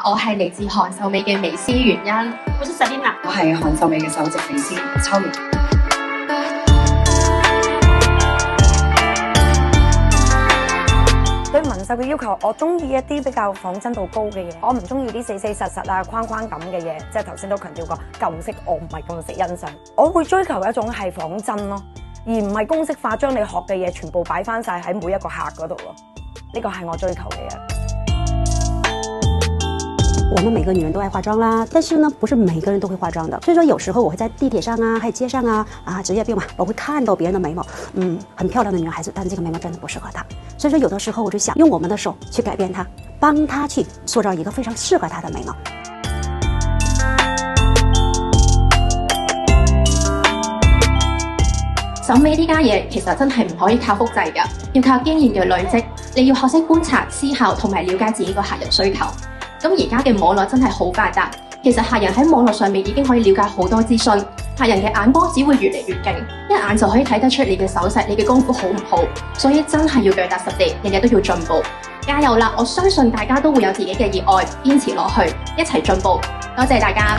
我係嚟自韓秀美嘅美斯原因。我是 Selina， 我係韓秀美嘅首席美斯秋月。對紋繡嘅要求，我中意一啲比較仿真度高嘅嘢，我唔中意啲死死實實啊框框咁嘅嘢，即係頭先都強調過舊式我唔係咁識欣賞，我會追求一種係仿真咯，而唔係公式化將你學嘅嘢全部擺翻晒喺每一個客嗰度咯，呢個係我追求嘅嘢。我們每個女人都愛化妝啦，但是呢，不是每個人都會化妝的。所以說，有時候我會在地鐵上啊，還有街上啊，職業病嘛，我會看到別人的眉毛，很漂亮的女孩子，但這個眉毛真的不適合她。所以說，有的時候我就想用我們的手去改變她，幫她去塑造一個非常適合她的眉毛。審美呢家嘢其實真係唔可以靠複製㗎，要靠經驗嘅累積。你要學識觀察、思考同埋了解自己個客人需求。咁而家嘅網絡真係好發達，其實客人喺網絡上面已經可以了解好多資訊，客人嘅眼光只會越嚟越勁，一眼就可以睇得出你嘅手勢、你嘅功夫好唔好，所以真係要腳踏實地，日日都要進步，加油啦！我相信大家都會有自己嘅熱愛，堅持落去，一齊進步。多謝大家。